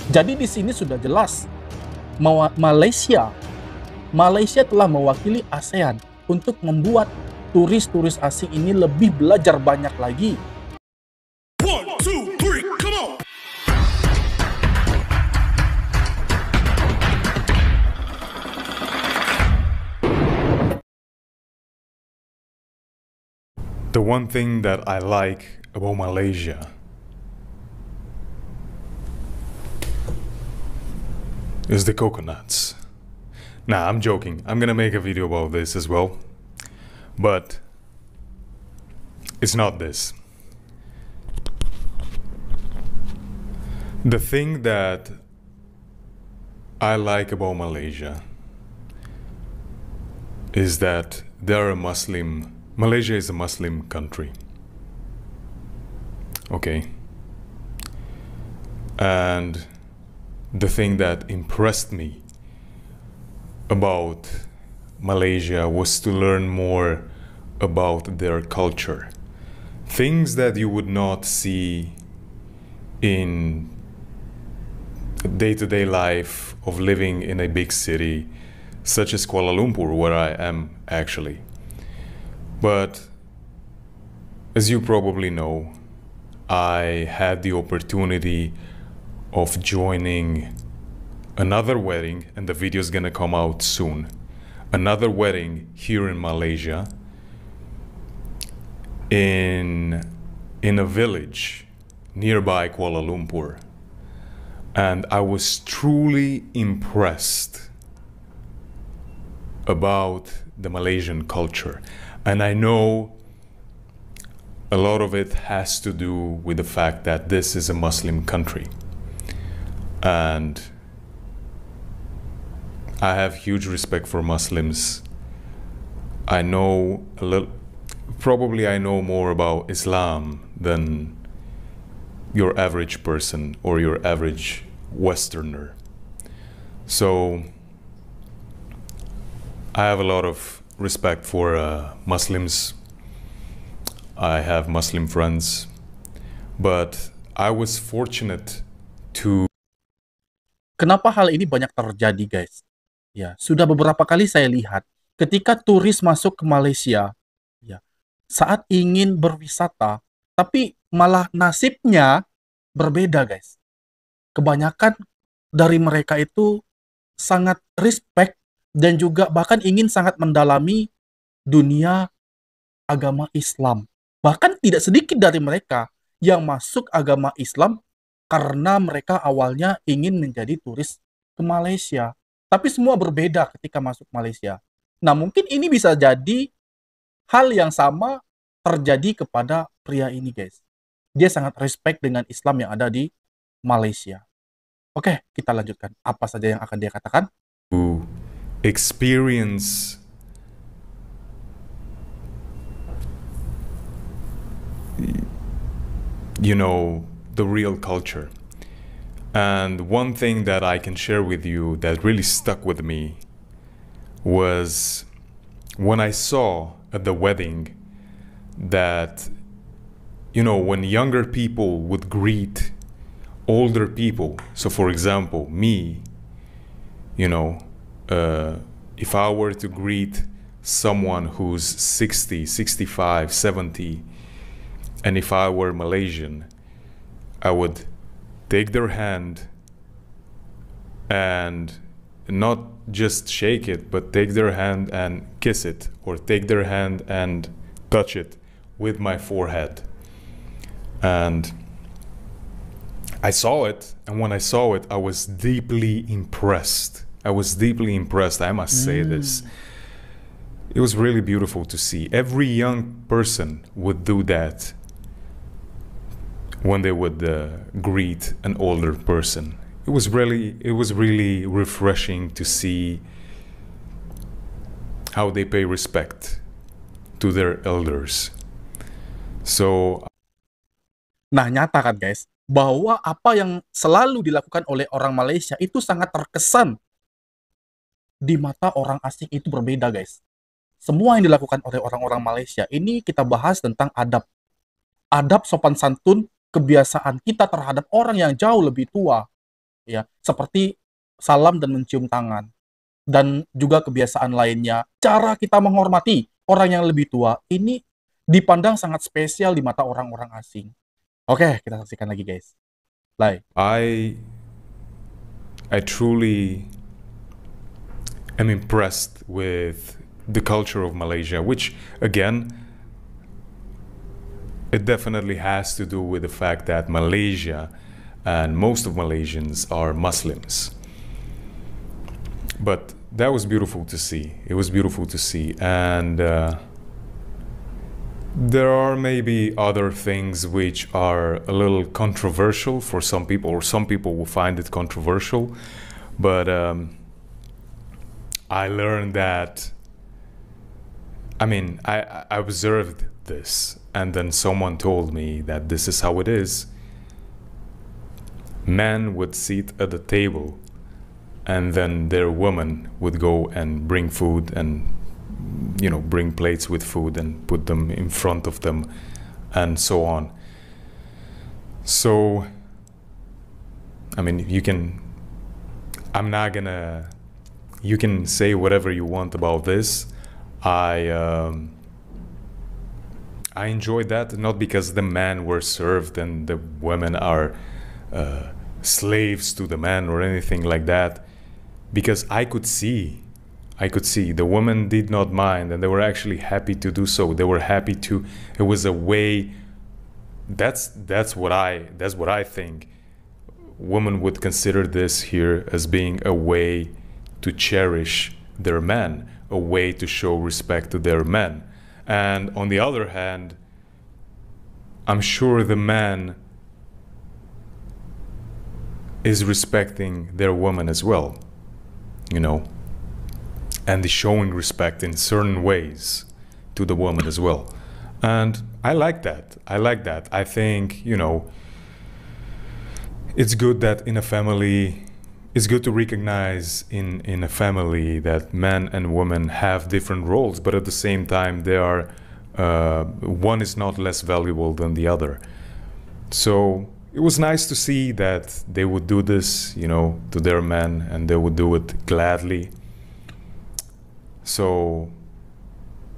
Jadi di sini sudah jelas, Malaysia telah mewakili ASEAN untuk membuat turis-turis asing ini lebih belajar banyak lagi. One, two, three, come on! The one thing that I like about Malaysia is the coconuts. Nah, I'm joking. I'm gonna make a video about this as well. But it's not this. The thing that I like about Malaysia is that Malaysia is a Muslim country. Okay. And the thing that impressed me about Malaysia was to learn more about their culture. Things that you would not see in day-to-day life of living in a big city such as Kuala Lumpur, where I am actually. But as you probably know, I had the opportunity of joining another wedding, and the video is gonna come out soon. Another wedding here in Malaysia, in a village nearby Kuala Lumpur. And I was truly impressed about the Malaysian culture. And I know a lot of it has to do with the fact that this is a Muslim country. And I have huge respect for Muslims. I know probably I know more about Islam than your average person or your average Westerner. So I have a lot of respect for Muslims. I have Muslim friends, but I was fortunate to. Kenapa hal ini banyak terjadi, guys? Ya, sudah beberapa kali saya lihat ketika turis masuk ke Malaysia, ya, saat ingin berwisata, tapi malah nasibnya berbeda, guys. Kebanyakan dari mereka itu sangat respect dan juga bahkan ingin sangat mendalami dunia agama Islam. Bahkan tidak sedikit dari mereka yang masuk agama Islam karena mereka awalnya ingin menjadi turis ke Malaysia. Tapi semua berbeda ketika masuk Malaysia. Nah, mungkin ini bisa jadi hal yang sama terjadi kepada pria ini, guys. Dia sangat respect dengan Islam yang ada di Malaysia. Oke, kita lanjutkan. Apa saja yang akan dia katakan? To experience the real culture. And one thing that I can share with you that really stuck with me was when I saw at the wedding that, when younger people would greet older people. So for example, me, if I were to greet someone who's 60, 65, 70, and if I were Malaysian, I would take their hand and not just shake it, but take their hand and kiss it, or take their hand and touch it with my forehead. And I saw it, and when I saw it, I was deeply impressed. I must say this. It was really beautiful to see. Every young person would do that when they would greet an older person. It was really refreshing to see how they pay respect to their elders. So, nah, nyata kan, guys, bahwa apa yang selalu dilakukan oleh orang Malaysia itu sangat terkesan di mata orang asing itu berbeda, guys. Semua yang dilakukan oleh orang-orang Malaysia ini kita bahas tentang adab. Adab sopan santun, kebiasaan kita terhadap orang yang jauh lebih tua. ya, seperti salam dan mencium tangan, dan juga kebiasaan lainnya. Cara kita menghormati orang yang lebih tua ini dipandang sangat spesial di mata orang-orang asing. Oke, kita saksikan lagi guys. Lai. I truly am impressed with the culture of Malaysia, which again, it definitely has to do with the fact that Malaysia and most of Malaysians are Muslims. But that was beautiful to see. It was beautiful to see. And there are maybe other things which are a little controversial for some people, or some people will find it controversial. But I learned that, I mean, I observed this, and then someone told me that this is how it is. Men would sit at the table, and then their woman would go and bring food and, you know, bring plates with food and put them in front of them and so on. So, I mean, you can say whatever you want about this. I enjoyed that, not because the men were served and the women are slaves to the men or anything like that, because I could see the women did not mind, and they were actually happy to do so. They were happy to. It was a way. That's what I think. Women would consider this here as being a way to cherish their men, a way to show respect to their men. And on the other hand, I'm sure the man is respecting their woman as well, you know, and is showing respect in certain ways to the woman as well. And I like that. I think, you know, it's good that in a family, it's good to recognize in a family that men and women have different roles, but at the same time, they are one is not less valuable than the other. So it was nice to see that they would do this, you know, to their men, and they would do it gladly. So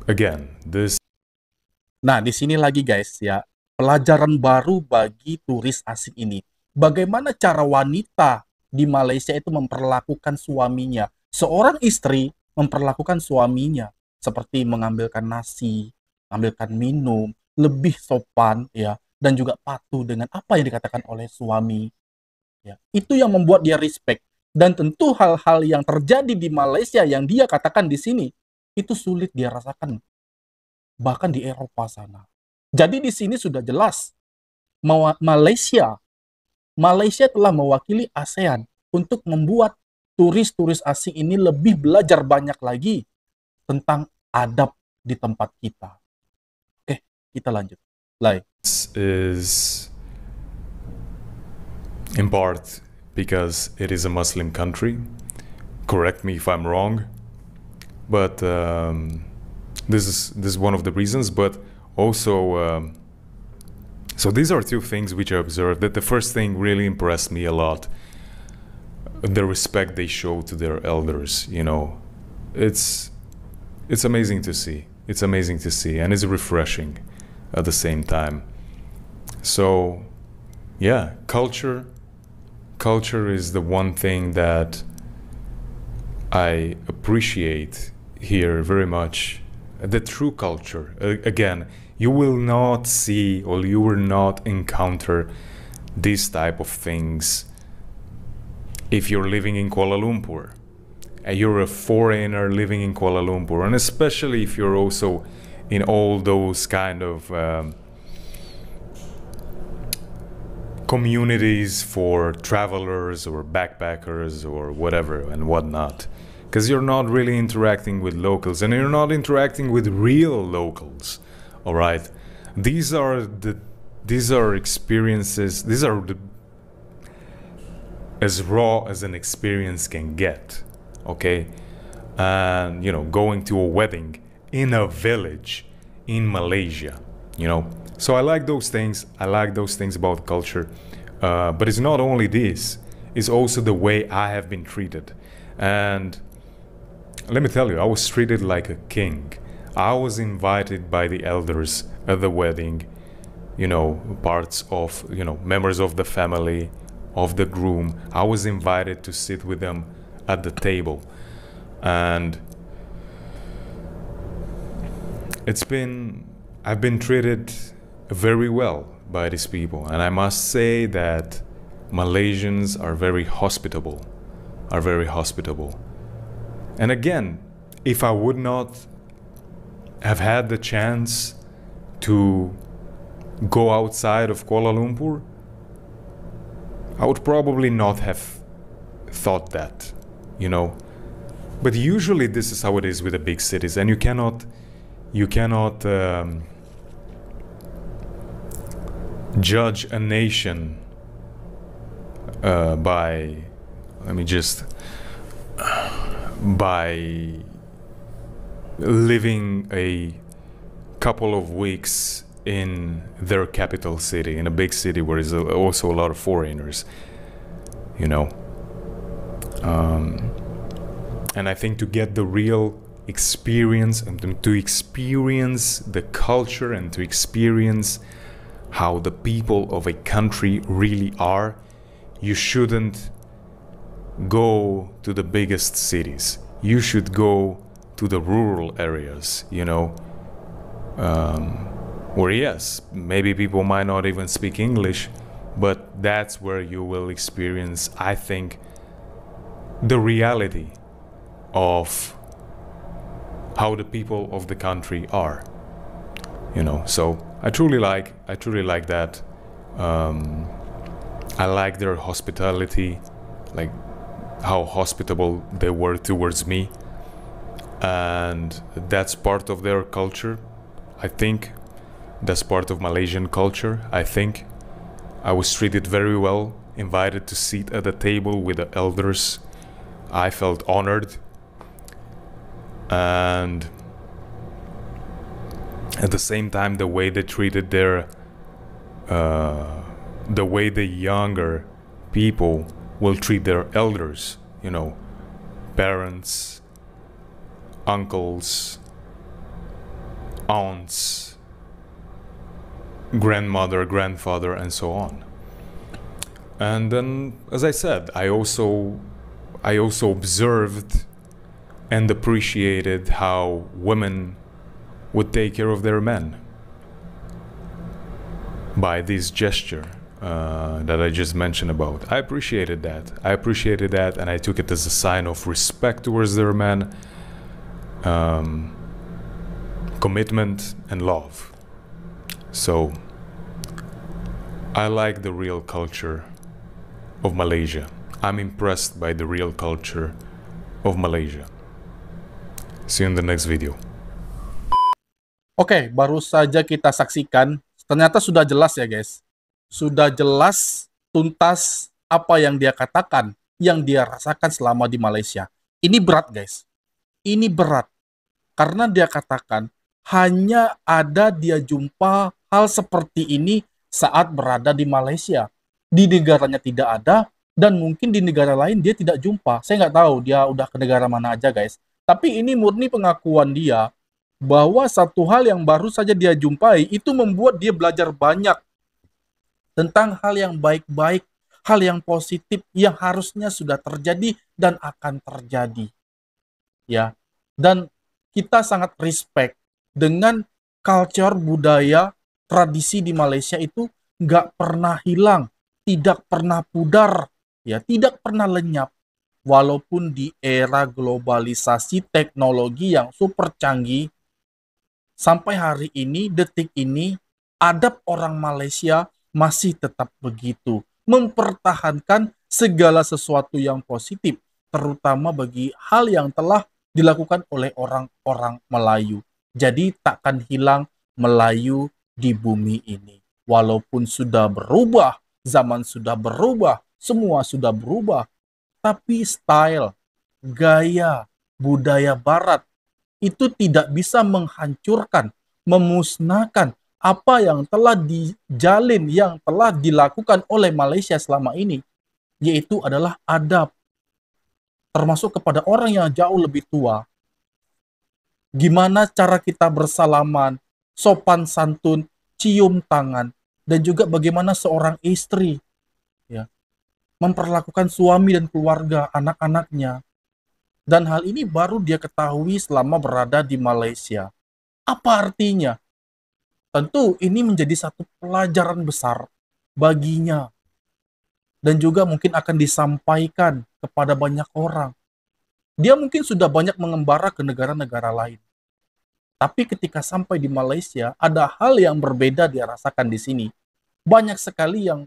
again, this. Nah, di sini lagi guys ya, pelajaran baru bagi turis asing ini. Bagaimana cara wanita di Malaysia itu memperlakukan suaminya. Seorang istri memperlakukan suaminya seperti mengambilkan nasi, mengambilkan minum, lebih sopan ya, dan juga patuh dengan apa yang dikatakan oleh suami. Ya, itu yang membuat dia respect. Dan tentu hal-hal yang terjadi di Malaysia yang dia katakan di sini itu sulit dia rasakan bahkan di Eropa sana. Jadi di sini sudah jelas Malaysia telah mewakili ASEAN untuk membuat turis-turis asing ini lebih belajar banyak lagi tentang adab di tempat kita. Oke, kita lanjut. Lai. This is in part because it is a Muslim country. Correct me if I'm wrong, but this is one of the reasons. But also, so these are two things which I observed. That the first thing really impressed me a lot. The respect they show to their elders. You know, it's amazing to see. It's amazing to see, and it's refreshing at the same time. So, yeah, culture is the one thing that I appreciate here very much. The true culture. Again, you will not see, or you will not encounter these type of things if you're living in Kuala Lumpur. You're a foreigner living in Kuala Lumpur, and especially if you're also in all those kind of communities for travelers or backpackers or whatever and whatnot, because you're not really interacting with locals, and you're not interacting with real locals. All right, these are experiences. These are as raw as an experience can get. Okay, and you know, going to a wedding in a village in Malaysia, you know. So I like those things. I like those things about culture. But it's not only this. is also the way I have been treated. And let me tell you, I was treated like a king. I was invited by the elders at the wedding, parts of, members of the family, of the groom. I was invited to sit with them at the table. And I've been treated very well by these people. And I must say that Malaysians are very hospitable, And again, if I would not have had the chance to go outside of Kuala Lumpur, I would probably not have thought that, But usually this is how it is with the big cities, and you cannot judge a nation by living a couple of weeks in their capital city, in a big city where there's also a lot of foreigners, and I think to get the real experience and to experience the culture and to experience how the people of a country really are, you shouldn't go to the biggest cities. You should go to the rural areas, where yes, maybe people might not even speak English, but that's where you will experience, I think, the reality of how the people of the country are, So I truly like that. I like their hospitality, like how hospitable they were towards me, and that's part of their culture. I think that's part of Malaysian culture. I think I was treated very well, invited to sit at the table with the elders. I felt honored, and at the same time, the way they treated the way the younger people will treat their elders, parents, uncles, aunts, grandmother, grandfather, and so on. And then, as I said, I also observed and appreciated how women would take care of their men by this gesture that I just mentioned about. I appreciated that, and I took it as a sign of respect towards their men, commitment and love. So I like the real culture of Malaysia. I'm impressed by the real culture of Malaysia. See you in the next video. Oke, baru saja kita saksikan, ternyata sudah jelas ya guys. Sudah jelas, tuntas apa yang dia katakan, yang dia rasakan selama di Malaysia. Ini berat guys, ini berat. Karena dia katakan, hanya ada dia jumpa hal seperti ini saat berada di Malaysia. Di negaranya tidak ada, dan mungkin di negara lain dia tidak jumpa. Saya nggak tahu dia udah ke negara mana aja guys. Tapi ini murni pengakuan dia, bahwa satu hal yang baru saja dia jumpai itu membuat dia belajar banyak tentang hal yang baik-baik, hal yang positif yang harusnya sudah terjadi dan akan terjadi. Ya. Dan kita sangat respect dengan culture, budaya, tradisi di Malaysia itu nggak pernah hilang, tidak pernah pudar, ya, tidak pernah lenyap. Walaupun di era globalisasi teknologi yang super canggih, sampai hari ini, detik ini, adab orang Malaysia masih tetap begitu. Mempertahankan segala sesuatu yang positif, terutama bagi hal yang telah dilakukan oleh orang-orang Melayu. Jadi takkan hilang Melayu di bumi ini. Walaupun sudah berubah, zaman sudah berubah, semua sudah berubah, tapi style, gaya, budaya Barat, itu tidak bisa menghancurkan, memusnahkan apa yang telah dijalin, yang telah dilakukan oleh Malaysia selama ini. yaitu adalah adab, termasuk kepada orang yang jauh lebih tua. Gimana cara kita bersalaman, sopan santun, cium tangan, dan juga bagaimana seorang istri ya memperlakukan suami dan keluarga, anak-anaknya. Dan hal ini baru dia ketahui selama berada di Malaysia. Apa artinya? Tentu ini menjadi satu pelajaran besar baginya. Dan juga mungkin akan disampaikan kepada banyak orang. Dia mungkin sudah banyak mengembara ke negara-negara lain. Tapi ketika sampai di Malaysia, ada hal yang berbeda dia rasakan di sini. Banyak sekali yang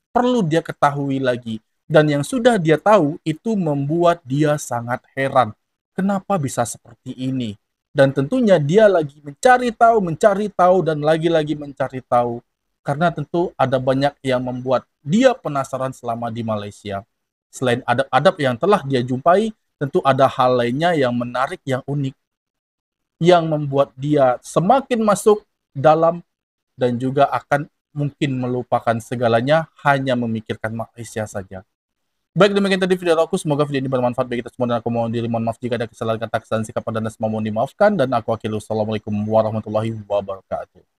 perlu dia ketahui lagi. Dan yang sudah dia tahu, itu membuat dia sangat heran. Kenapa bisa seperti ini? Dan tentunya dia lagi mencari tahu, dan lagi-lagi mencari tahu. Karena tentu ada banyak yang membuat dia penasaran selama di Malaysia. Selain adab-adab yang telah dia jumpai, tentu ada hal lainnya yang menarik, yang unik, yang membuat dia semakin masuk dalam dan juga akan mungkin melupakan segalanya, hanya memikirkan Malaysia saja. Baik, demikian tadi video aku. Semoga video ini bermanfaat bagi kita semua, dan aku mohon diri mohon maaf jika ada kesalahan kata, kesalahan sikap, dan semua mohon dimaafkan. Dan aku akhiri. Assalamualaikum warahmatullahi wabarakatuh.